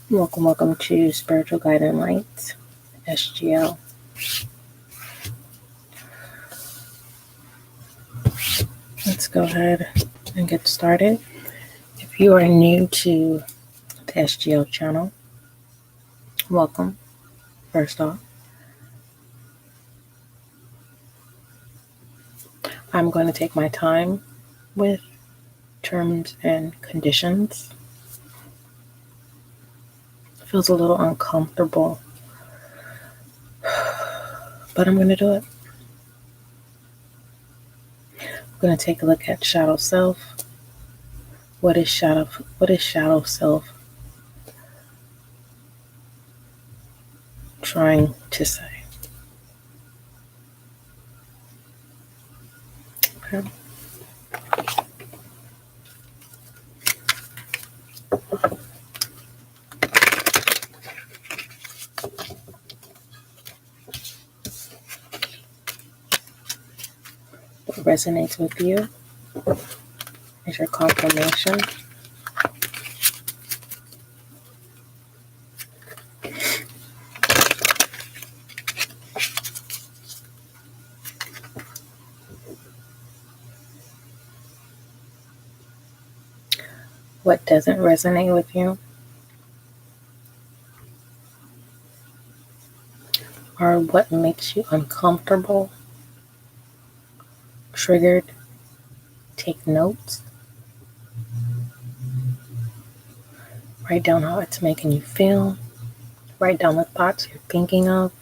Welcome to Spiritual Guiding Light, SGL. Let's go ahead and get started. If you are new to the SGL channel, welcome, first off. I'm going to take my time with terms and conditions. It feels a little uncomfortable, but I'm going to do it. I'm going to take a look at shadow self. What is shadow self trying to say? Okay. What resonates with you is your confirmation. What doesn't resonate with you, or what makes you uncomfortable, triggered. Take notes. Write down how it's making you feel. Write down the thoughts you're thinking of.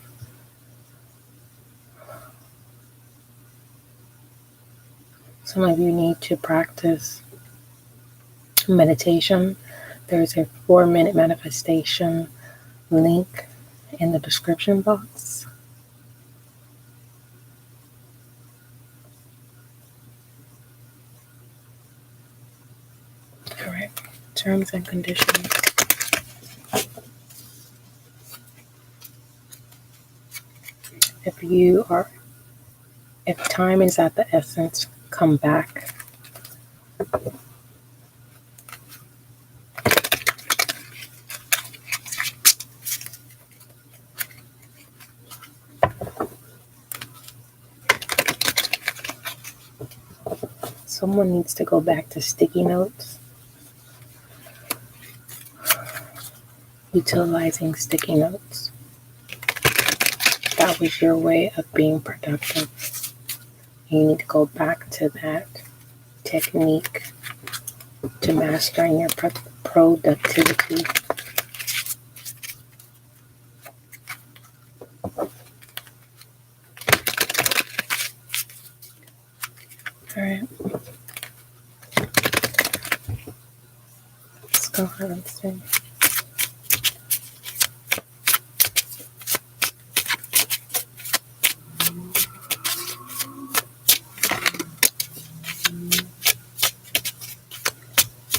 Some of you need to practice meditation. There's a 4-minute manifestation link in the description box. All right, terms and conditions. If time is at the essence, come back. Someone needs to go back to sticky notes. Utilizing sticky notes. That was your way of being productive. You need to go back to that technique to mastering your productivity. All right. Let's go ahead and see.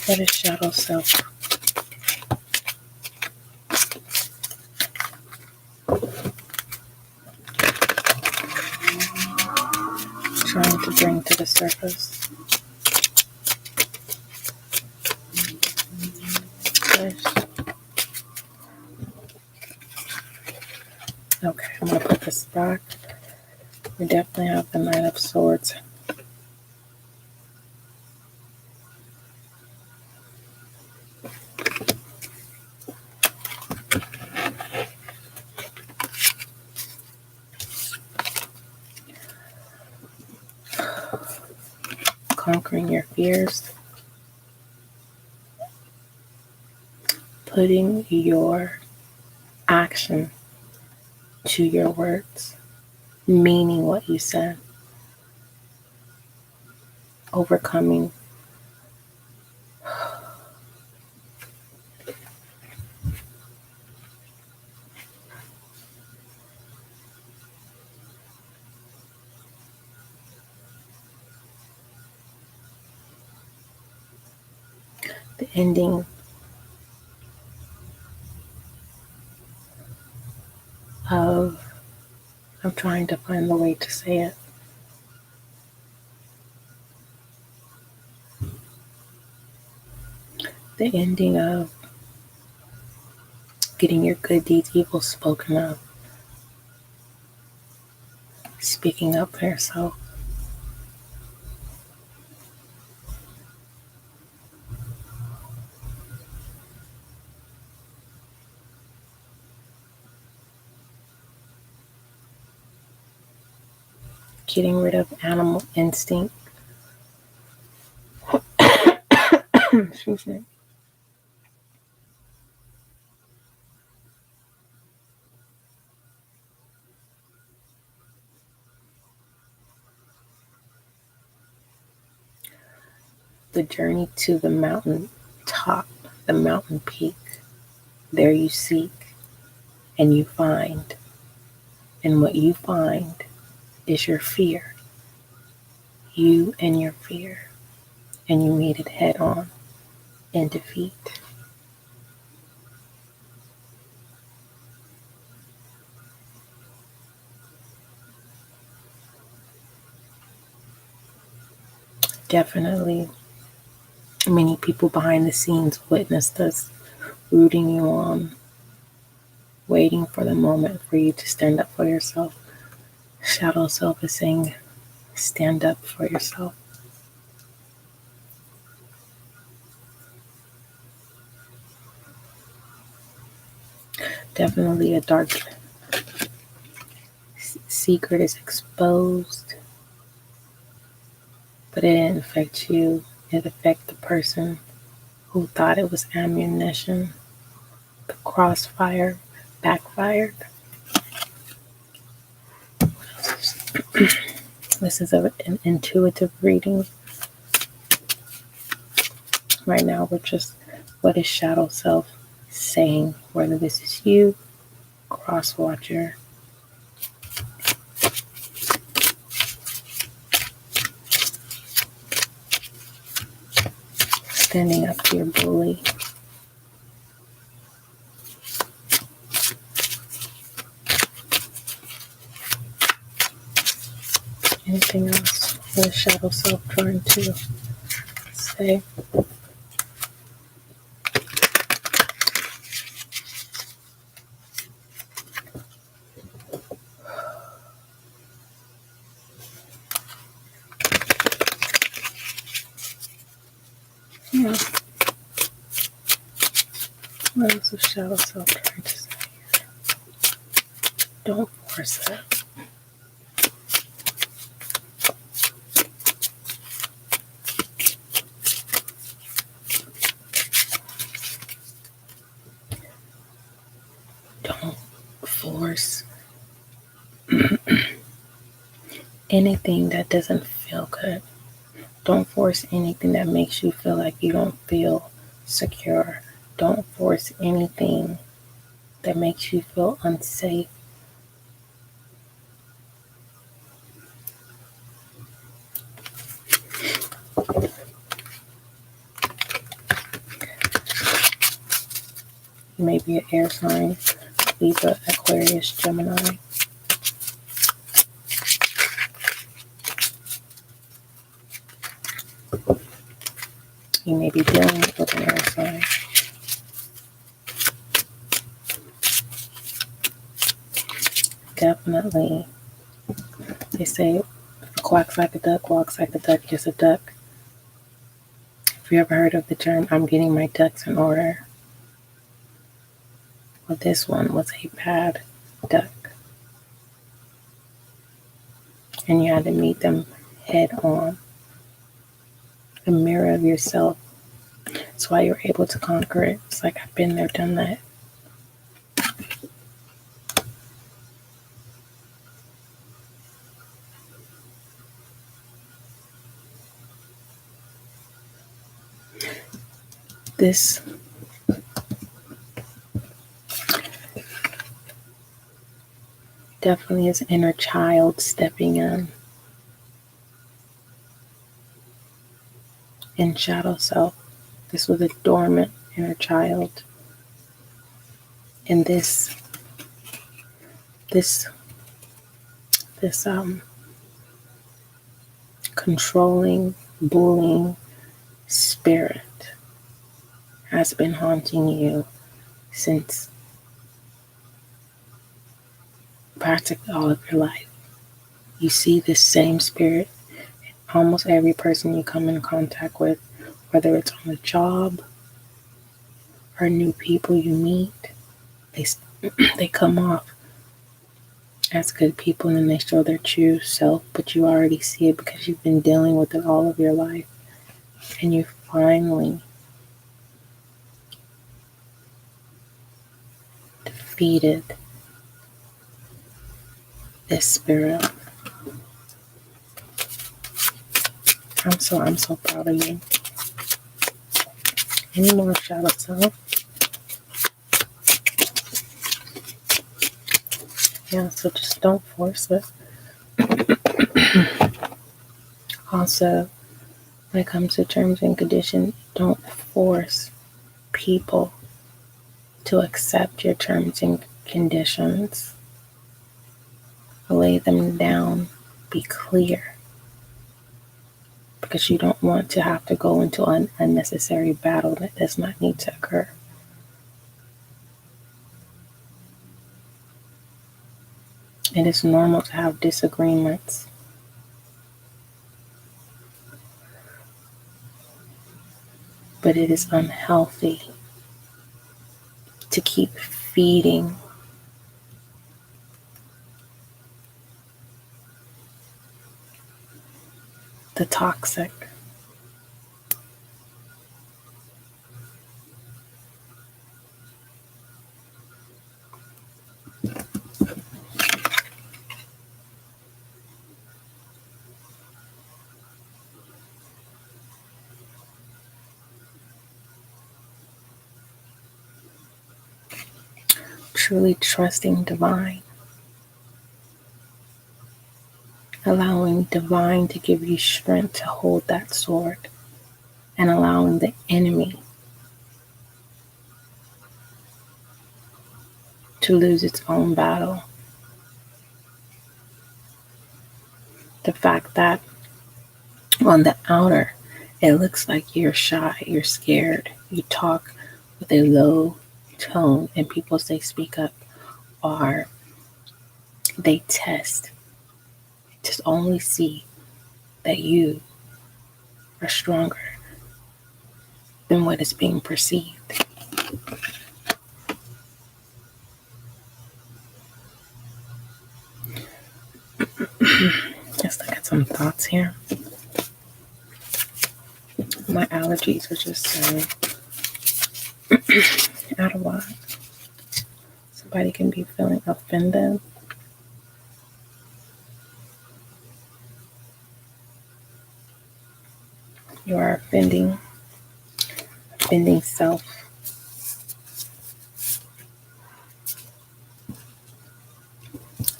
What is shadow self? Trying to bring to the surface. Okay, I'm going to put this back. We definitely have the Knight of Swords. Conquering your fears. Putting your action to your words. Meaning what you said. Overcoming the ending of, I'm trying to find the way to say it. The ending of Getting your good deeds evil spoken of. Speaking up for yourself. Getting rid of animal instinct. Excuse me. The journey to the mountain top, the mountain peak. There you seek and you find. And what you find is your fear. You and your fear. And you meet it head on in defeat. Definitely, many people behind the scenes witnessed us rooting you on, waiting for the moment for you to stand up for yourself. Shadow self is saying, stand up for yourself. Definitely a dark secret is exposed, but it didn't affect you. It affected the person who thought it was ammunition. The crossfire backfired. This is an intuitive reading. Right now, we're just, what is shadow self saying? Whether this is you, cross watcher, standing up to your bully. Anything else? What is shadow self trying to say? Yeah. What else is shadow self trying to say here? Don't force it. Don't force anything that doesn't feel good. Don't force anything that makes you feel like you don't feel secure. Don't force anything that makes you feel unsafe. You may be an air sign, Libra, Aquarius, Gemini. You may be dealing with an air sign. Definitely, they say, if a quacks like a duck, walks like a duck, just a duck. Have you ever heard of the term, I'm getting my ducks in order? Well, this one was a bad duck. And you had to meet them head on. A mirror of yourself. That's why you're able to conquer it. It's like, I've been there, done that. This definitely is inner child stepping in shadow self. This was a dormant inner child. And this controlling, bullying spirit has been haunting you since practically all of your life. You see this same spirit in almost every person you come in contact with, whether it's on the job or new people you meet. They come off as good people and then they show their true self, but you already see it because you've been dealing with it all of your life. And you finally defeated this spirit. I'm so proud of you. Any more shout outs out? Yeah, so just don't force it. Also, when it comes to terms and conditions, don't force people to accept your terms and conditions. Lay them down. Be clear. Because you don't want to have to go into an unnecessary battle that does not need to occur. It is normal to have disagreements. But it is unhealthy to keep feeding the toxic. Truly trusting divine. Allowing divine to give you strength to hold that sword. And allowing the enemy to lose its own battle. The fact that on the outer, it looks like you're shy, you're scared, you talk with a low tone, and people say speak up, or they test to only see that you are stronger than what is being perceived. Let's look at some thoughts here. My allergies are just so out of whack. Somebody can be feeling offended. You are offending self.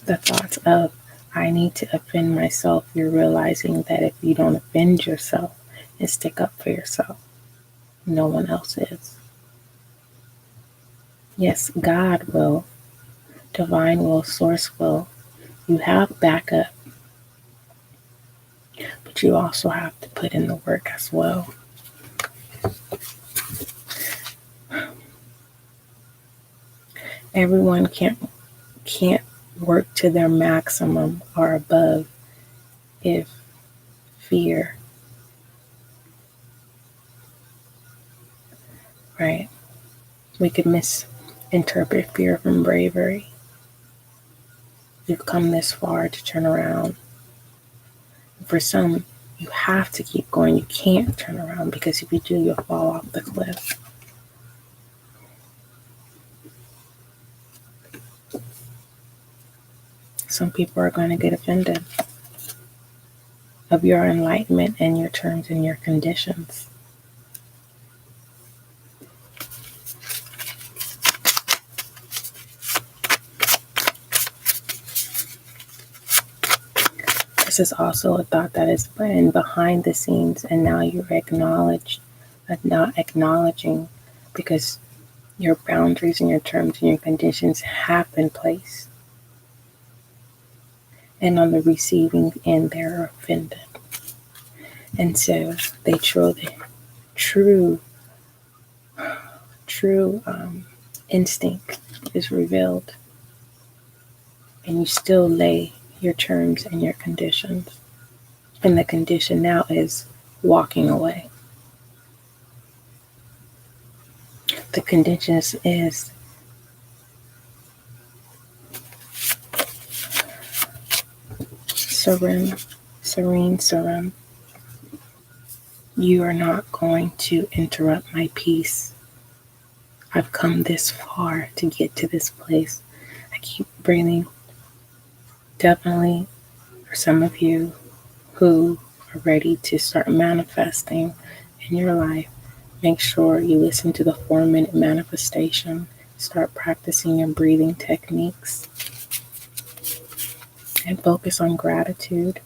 The thoughts of, I need to offend myself, you're realizing that if you don't offend yourself and stick up for yourself, no one else is. Yes, God will, divine will, source will. You have backup, but you also have to put in the work as well. Everyone can't work to their maximum or above if fear, right? We could misinterpret fear from bravery. You've come this far to turn around. For some, you have to keep going. You can't turn around because if you do, you'll fall off the cliff. Some people are going to get offended of your enlightenment and your terms and your conditions. This is also a thought that is been behind the scenes, and now you're not acknowledging because your boundaries and your terms and your conditions have been placed. And on the receiving end, they're offended. And so they true instinct is revealed. and you still lay your terms and your conditions. And the condition now is walking away. The condition is serene. You are not going to interrupt my peace. I've come this far to get to this place. I keep breathing. Definitely for some of you who are ready to start manifesting in your life, make sure you listen to the 4-minute manifestation. Start practicing your breathing techniques and focus on gratitude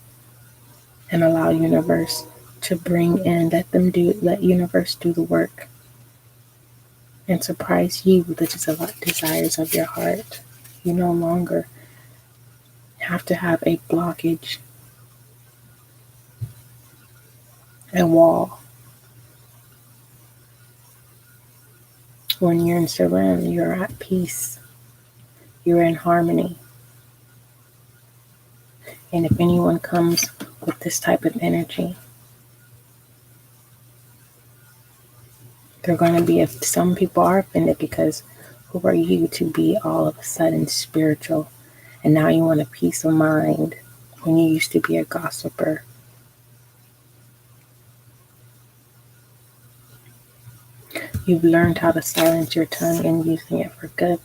and allow universe to bring in, let universe do the work and surprise you with the desires of your heart. You no longer have to have a blockage, a wall. When you're in serenity, you're at peace. You're in harmony. And if anyone comes with this type of energy, they're going to be, if some people are offended, because who are you to be all of a sudden spiritual? And now you want a peace of mind when you used to be a gossiper. You've learned how to silence your tongue and using it for good.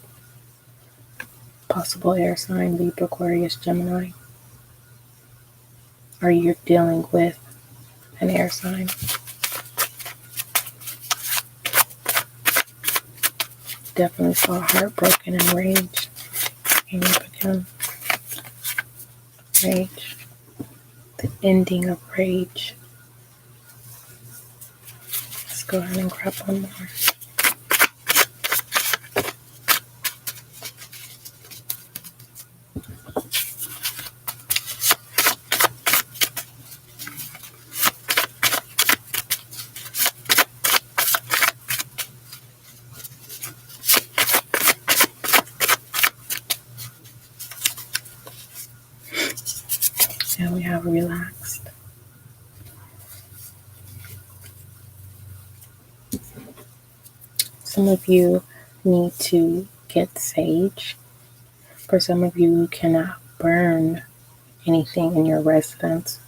Possible air sign, Libra, Aquarius, Gemini. Or you're dealing with an air sign. Definitely saw heartbroken and rage. Came up again. Rage. The ending of rage. Let's go ahead and grab one more. And we have relaxed. Some of you need to get sage. For some of you who cannot burn anything in your residence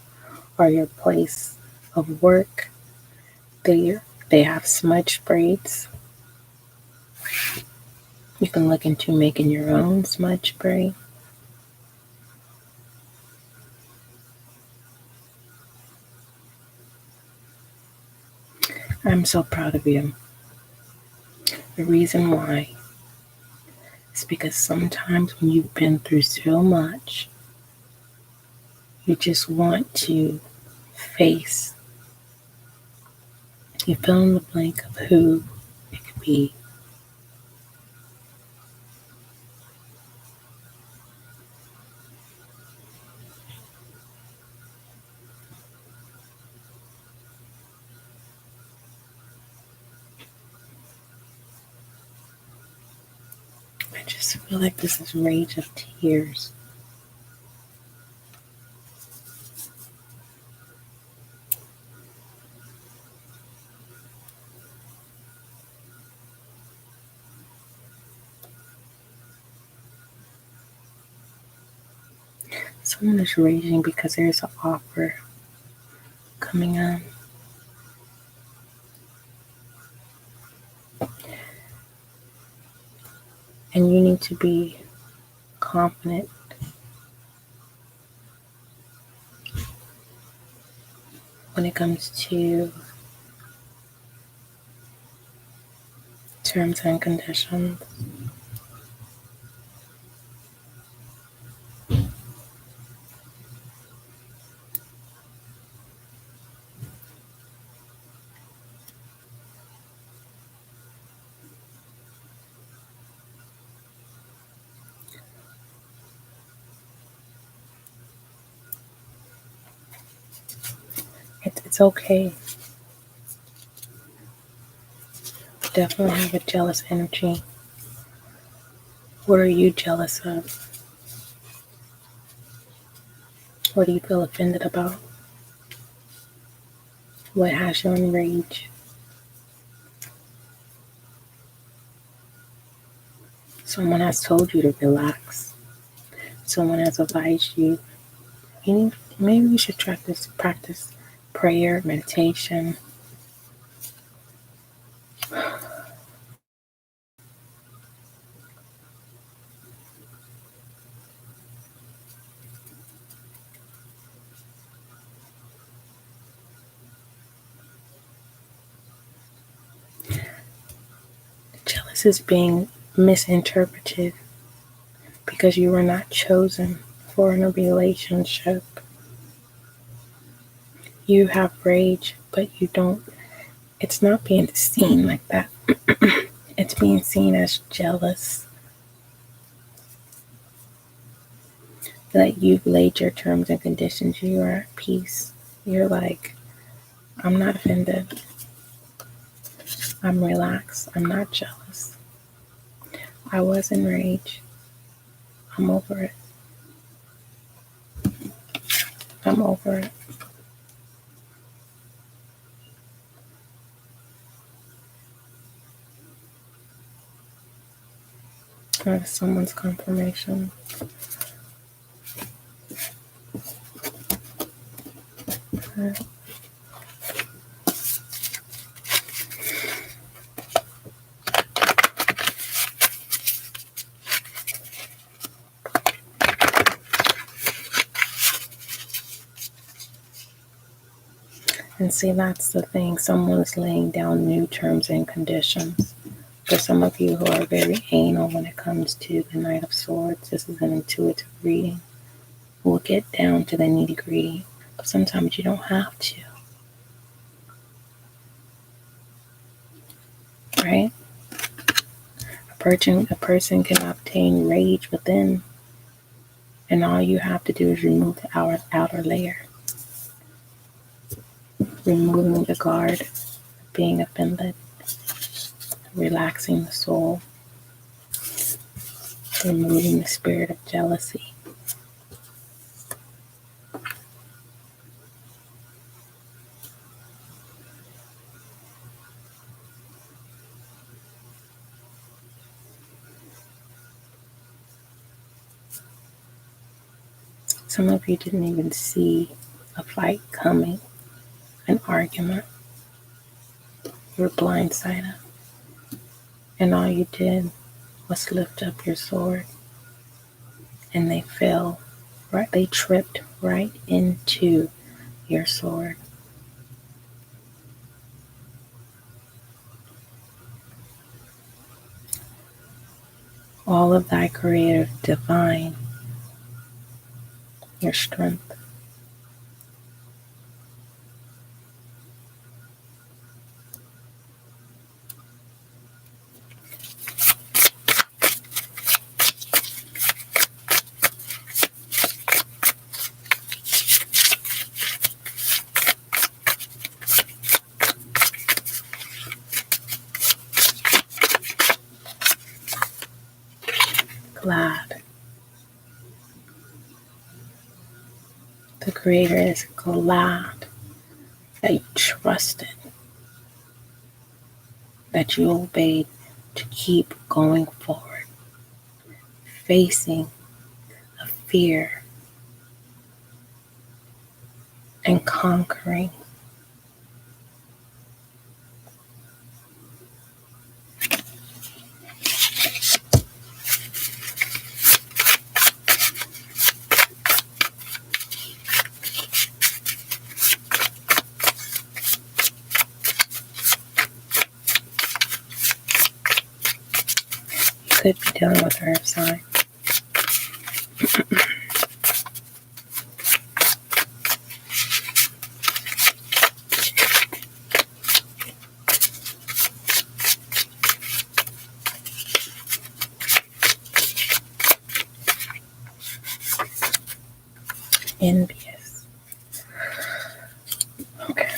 or your place of work, they have smudge sprays. You can look into making your own smudge spray. I'm so proud of you. The reason why is because sometimes when you've been through so much, you just want to face, you fill in the blank of who it could be. I just feel like this is rage of tears. Someone is raging because there's an offer coming on. And you need to be confident when it comes to terms and conditions. It's okay. Definitely have a jealous energy. What are you jealous of? What do you feel offended about? What has you enraged? Someone has told you to relax. Someone has advised you, maybe you should practice prayer, meditation. Jealous is being misinterpreted because you were not chosen for a relationship. You have rage, but you don't. It's not being seen like that. It's being seen as jealous. That you've laid your terms and conditions. You are at peace. You're like, I'm not offended. I'm relaxed. I'm not jealous. I was enraged. I'm over it. I'm over it. That is someone's confirmation. And see, that's the thing. Someone's laying down new terms and conditions. For some of you who are very anal when it comes to the Knight of Swords, this is an intuitive reading. We'll get down to the nitty-gritty, but sometimes you don't have to. Right? A person can obtain rage within, and all you have to do is remove the outer layer. Removing the guard, being offended, relaxing the soul, removing the spirit of jealousy. Some of you didn't even see a fight coming, an argument. You were blindsided. And all you did was lift up your sword. And they fell, right? They tripped right into your sword. All of thy creative divine, your strength. Glad. The Creator is glad that you trusted, that you obeyed to keep going forward, facing a fear and conquering. You could be dealing with earth sign. Envious. Okay.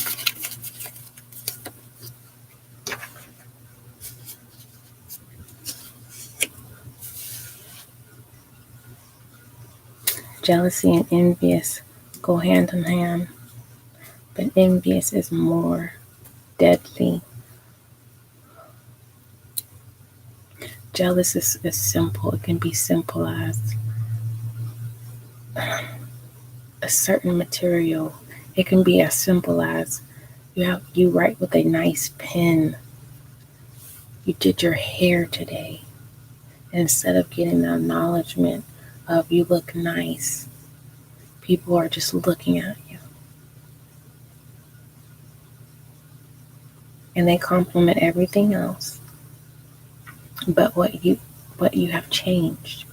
Jealousy and envious go hand in hand, but envious is more deadly. Jealous is simple. It can be simple as a certain material. It can be as simple as you write with a nice pen. You did your hair today. And instead of getting the acknowledgement of you look nice, people are just looking at you. And they compliment everything else but what you have changed.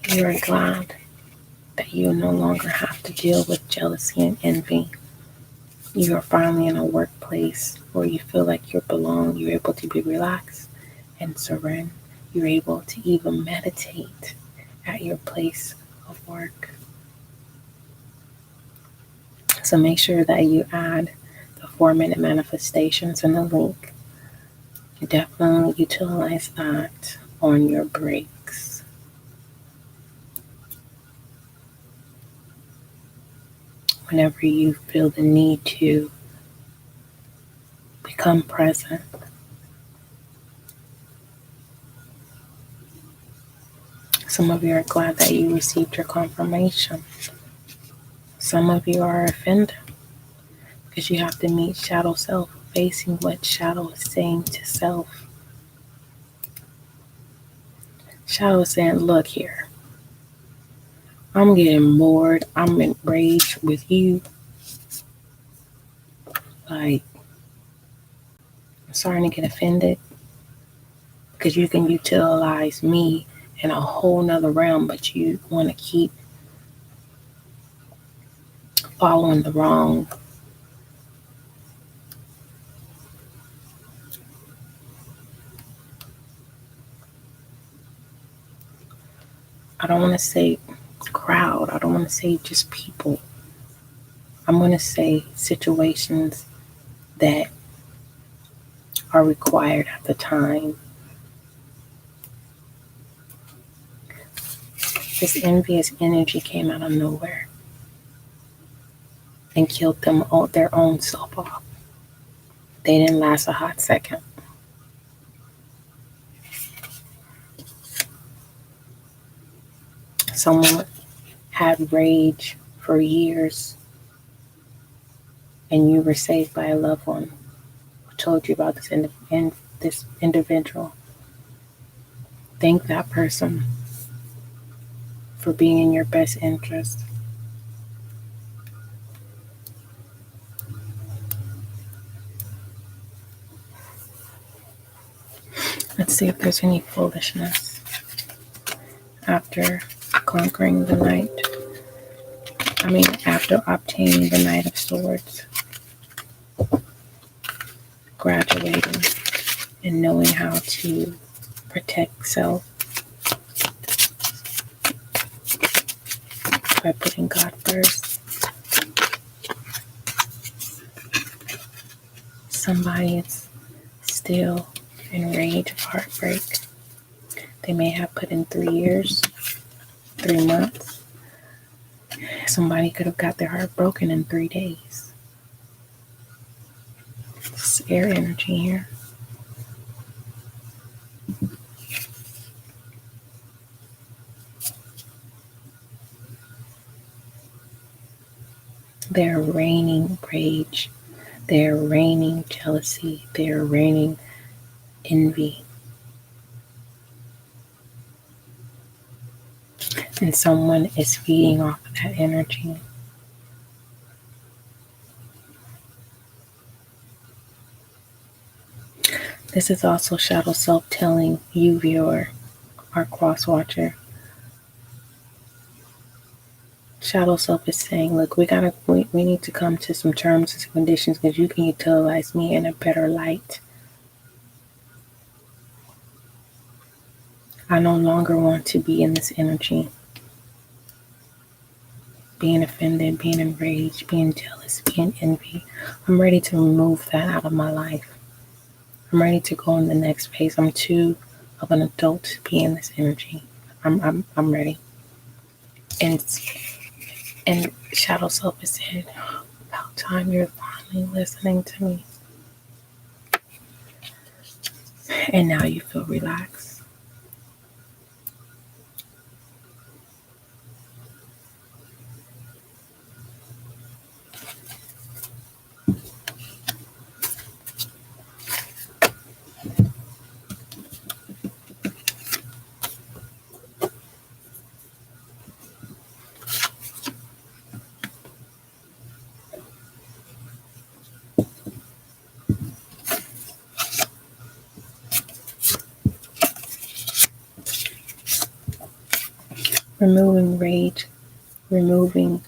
You are glad that you no longer have to deal with jealousy and envy. You are finally in a workplace where you feel like you belong. You're able to be relaxed and serene. You're able to even meditate at your place of work. So make sure that you add the 4-minute manifestations in the link. Definitely utilize that on your breaks. Whenever you feel the need to become present. Some of you are glad that you received your confirmation. Some of you are offended because you have to meet shadow self, facing what shadow is saying to self. Shadow is saying, look here, I'm getting bored. I'm enraged with you. Like, I'm starting to get offended because you can utilize me in a whole nother realm, but you want to keep following the wrong. I don't want to say crowd. I don't want to say just people. I'm going to say situations that are required at the time. This envious energy came out of nowhere and killed them their own self off. They didn't last a hot second. Someone had rage for years and you were saved by a loved one who told you about this individual. Thank that person for being in your best interest. Let's see if there's any foolishness after conquering the night. After obtaining the Knight of Swords, graduating and knowing how to protect self by putting God first. Somebody is still in rage of heartbreak. They may have put in 3 years, 3 months. Somebody could have got their heart broken in 3 days. It's air energy here. They're raining rage. They're raining jealousy. They're raining envy. And someone is feeding off of that energy. This is also shadow self telling you, viewer, our cross watcher. Shadow self is saying, look, we need to come to some terms and conditions because you can utilize me in a better light. I no longer want to be in this energy. Being offended, being enraged, being jealous, being envy. I'm ready to remove that out of my life. I'm ready to go in the next phase. I'm too of an adult to be in this energy. I'm ready. And shadow self is saying, about time you're finally listening to me. And now you feel relaxed. Removing rage, removing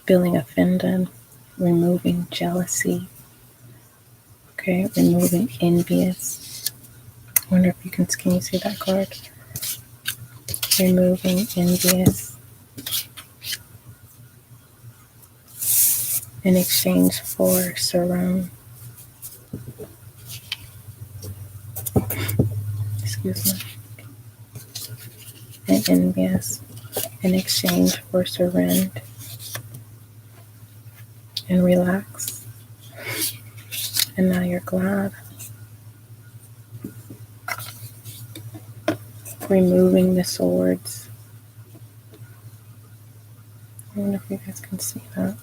feeling offended, removing jealousy, okay, removing envious. I wonder if can you see that card? Removing envious in exchange for surround. Excuse me. And envious in exchange for surrender and relax. And now you're glad. Removing the swords. I wonder if you guys can see that.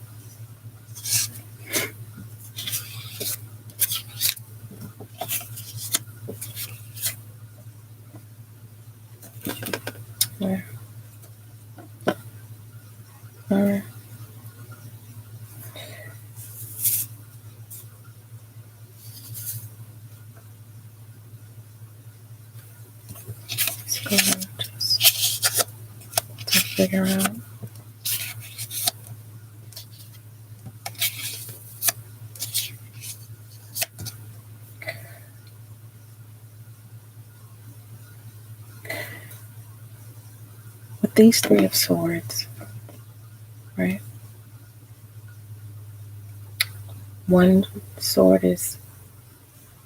Where? Where? Let's go ahead just to figure out. With these three of swords, right? One sword is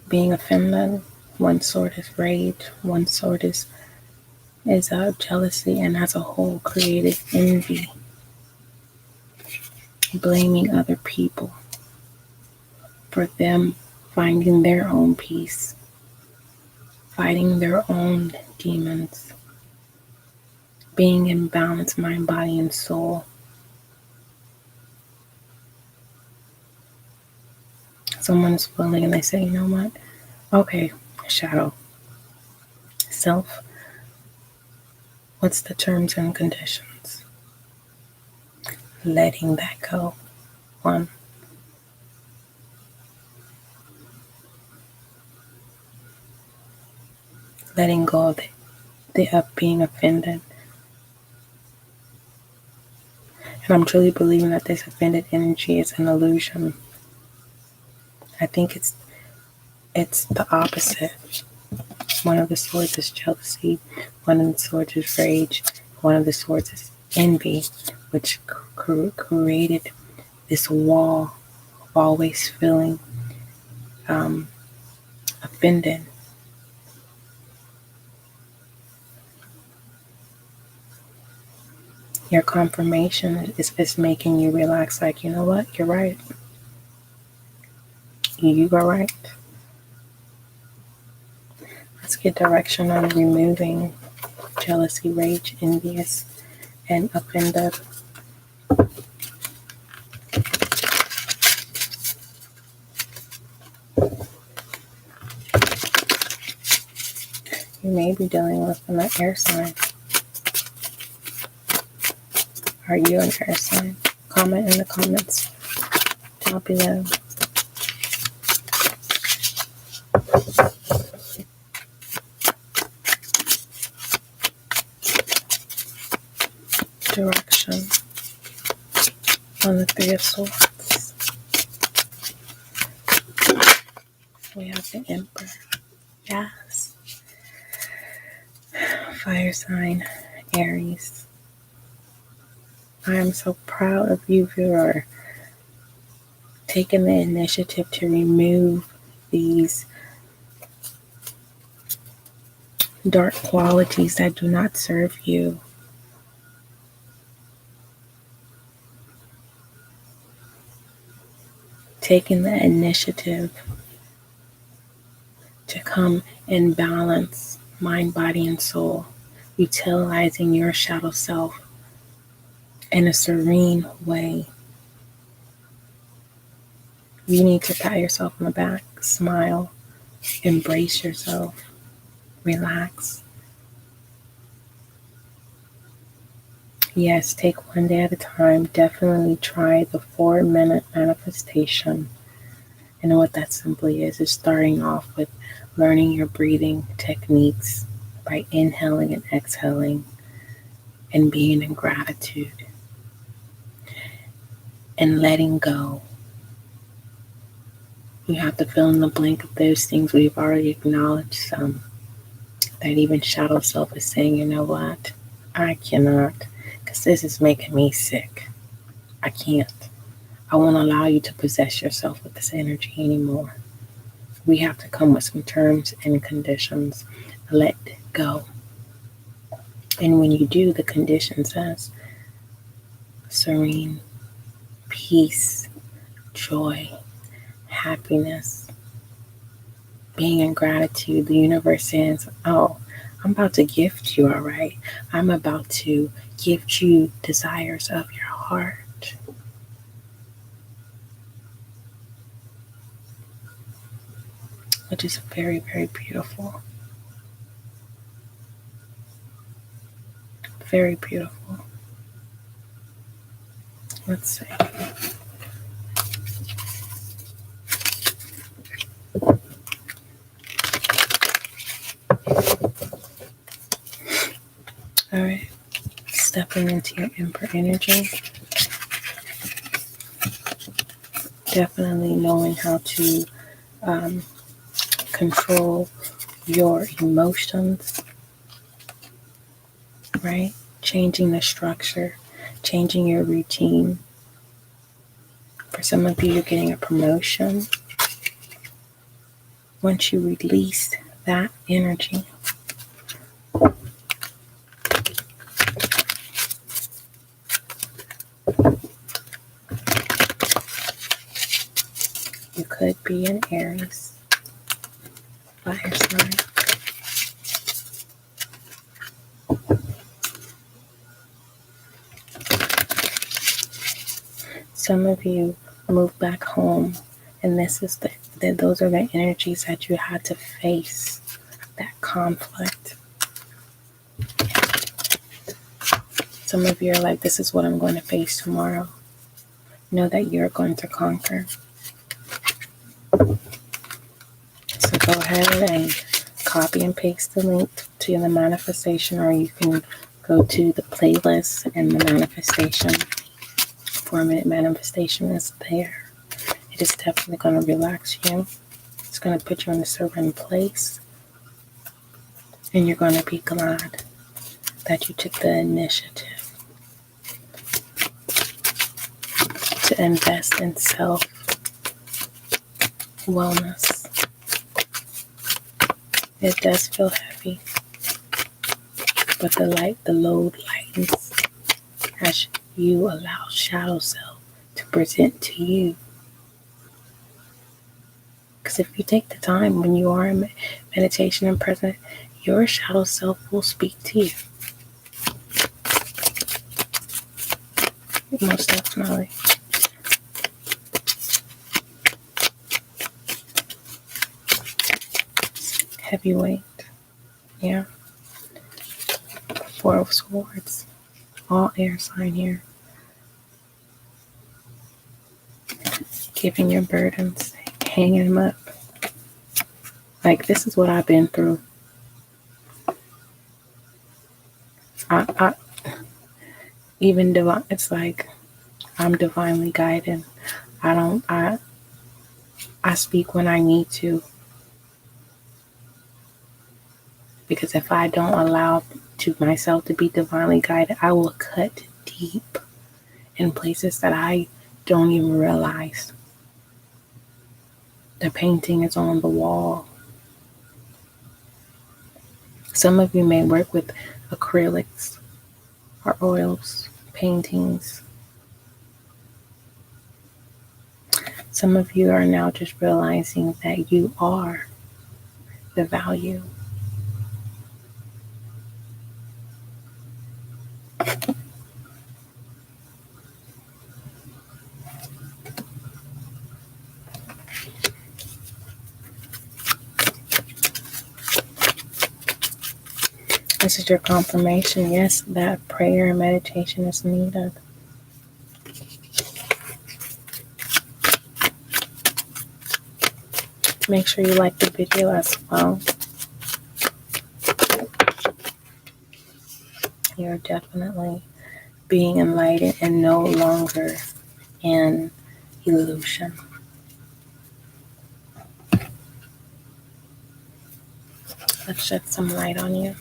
being offended, one sword is rage, one sword is jealousy, and as a whole created envy, blaming other people for them finding their own peace, fighting their own demons, being in balance, mind, body, and soul. Someone's willing and they say, you know what? Okay, shadow. Self, what's the terms and conditions? Letting that go. One. Letting go of being offended. And I'm truly believing that this offended energy is an illusion. I think it's the opposite. One of the swords is jealousy, one of the swords is rage, one of the swords is envy, which created this wall of always feeling offended. Your confirmation is making you relax, like, you know what, you're right. You are right. Let's get direction on removing jealousy, rage, envious, and offended. You may be dealing with an air sign. Are you an air sign? Comment in the comments down below. Direction on the Three of Swords. We have the Emperor. Yes. Fire sign, Aries. I am so proud of you for taking the initiative to remove these dark qualities that do not serve you. taking the initiative to come in balance, mind, body, and soul, utilizing your shadow self in a serene way. You need to pat yourself on the back, smile, embrace yourself, relax. Yes, take one day at a time. Definitely try the 4-minute manifestation. And what that simply is starting off with learning your breathing techniques by inhaling and exhaling and being in gratitude and letting go. You have to fill in the blank of those things we've already acknowledged some. That even shadow self is saying, you know what? I cannot, because this is making me sick. I can't. I won't allow you to possess yourself with this energy anymore. We have to come with some terms and conditions. Let go. And when you do, the condition says serene, peace, joy, happiness, being in gratitude. The universe says, oh, I'm about to gift you, all right? I'm about to gift you desires of your heart. Which is very, very beautiful. Very beautiful. Let's see. All right. Stepping into your Emperor energy. Definitely knowing how to control your emotions, right? Changing the structure, changing your routine. For some of you, you're getting a promotion. Once you release that energy, you could be an Aries, fire sign. Some of you moved back home, and those are the energies that you had to face, that conflict. Some of you are like, this is what I'm going to face tomorrow. Know that you're going to conquer. So go ahead and copy and paste the link to the manifestation, or you can go to the playlist and the manifestation. 4-minute manifestation is there. It is definitely going to relax you. It's going to put you in a certain place. And you're going to be glad that you took the initiative to invest in self-wellness. It does feel heavy, but the load lightens as you allow shadow self to present to you. Because if you take the time when you are in meditation and present, your shadow self will speak to you. Most definitely. Heavyweight. Yeah. 4 of Swords. All air sign here. Giving your burdens, hanging them up. Like, this is what I've been through. Even divine, it's like I'm divinely guided. I speak when I need to. Because if I don't allow to myself to be divinely guided, I will cut deep in places that I don't even realize. The painting is on the wall. Some of you may work with acrylics or oils, paintings. Some of you are now just realizing that you are the value. This is your confirmation. Yes, that prayer and meditation is needed. Make sure you like the video as well. You're definitely being enlightened and no longer in illusion. Let's shed some light on you.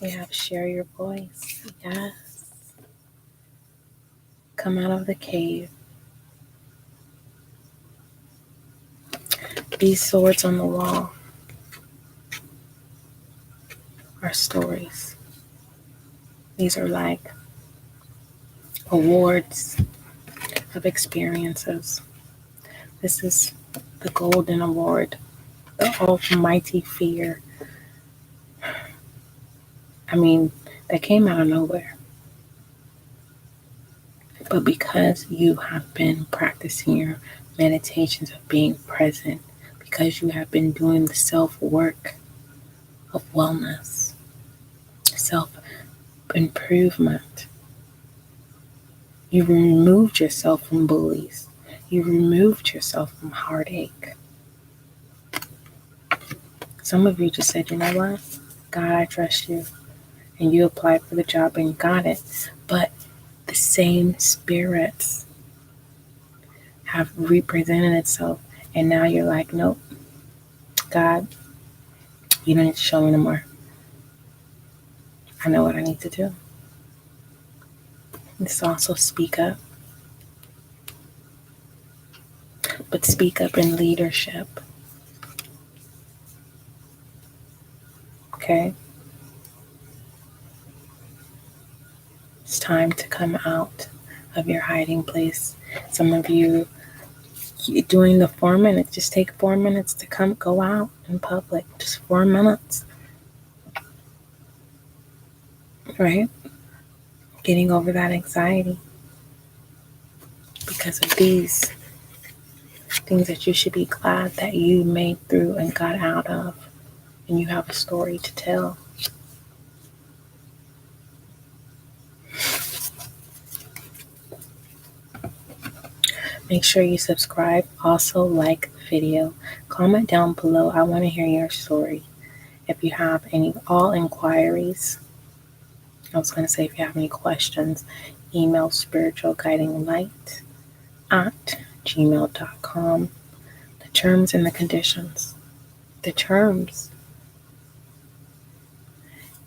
We have share your voice. Yes. Come out of the cave. These swords on the wall are stories. These are like awards of experiences. This is the golden award, the almighty fear. That came out of nowhere. But because you have been practicing your meditations of being present, because you have been doing the self-work of wellness, self-improvement, you removed yourself from bullies. You removed yourself from heartache. Some of you just said, you know what? God, I trust you. And you applied for the job and got it. But the same spirits have represented itself. And now you're like, nope, God, you don't need to show me no more. I know what I need to do. This also speak up. But speak up in leadership. Okay? It's time to come out of your hiding place. Some of you doing the 4 minutes, just take 4 minutes to go out in public. Just 4 minutes. Right? Getting over that anxiety because of these things that you should be glad that you made through and got out of, and you have a story to tell. Make sure you subscribe. Also like the video. Comment down below. I want to hear your story. If you have all inquiries, I was going to say if you have any questions, email spiritualguidinglight@gmail.com. The terms and the conditions. The terms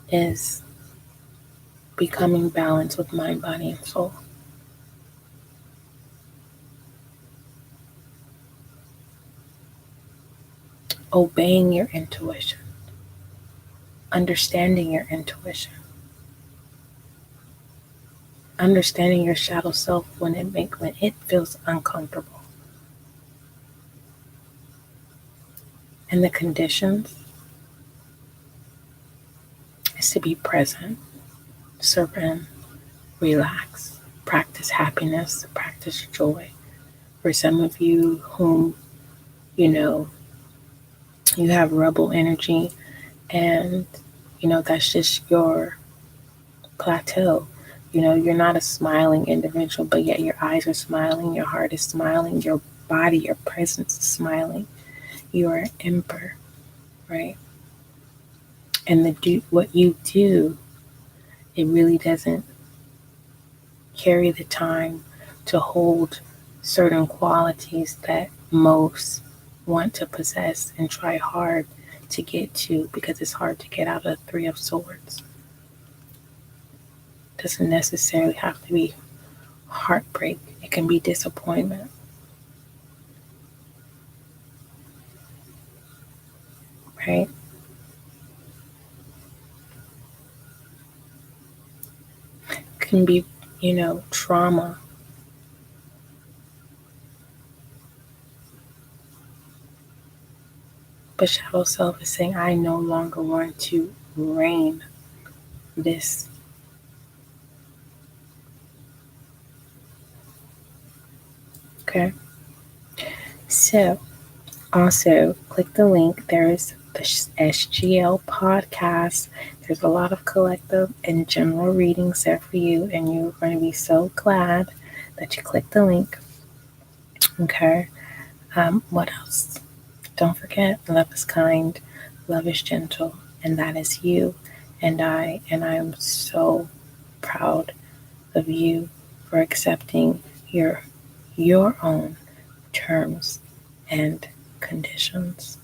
is becoming balanced with mind, body, and soul. Obeying your intuition. Understanding your intuition. Understanding your shadow self when it feels uncomfortable. And the conditions is to be present, serene, relax, practice happiness, practice joy. For some of you whom, you have rebel energy and, that's just your plateau. You're not a smiling individual, but yet your eyes are smiling, your heart is smiling, your body, your presence is smiling. You are an emperor, right? And what you do, it really doesn't carry the time to hold certain qualities that most want to possess and try hard to get to, because it's hard to get out of the 3 of Swords. It doesn't necessarily have to be heartbreak. It can be disappointment. Right? can be, trauma. But shadow self is saying, I no longer want to reign this. Okay. So also click the link. There's the SGL podcast. There's a lot of collective and general readings there for you, and you're going to be so glad that you clicked the link. Okay. What else? Don't forget, love is kind, love is gentle, and that is you and I. And I am so proud of you for accepting your own terms and conditions.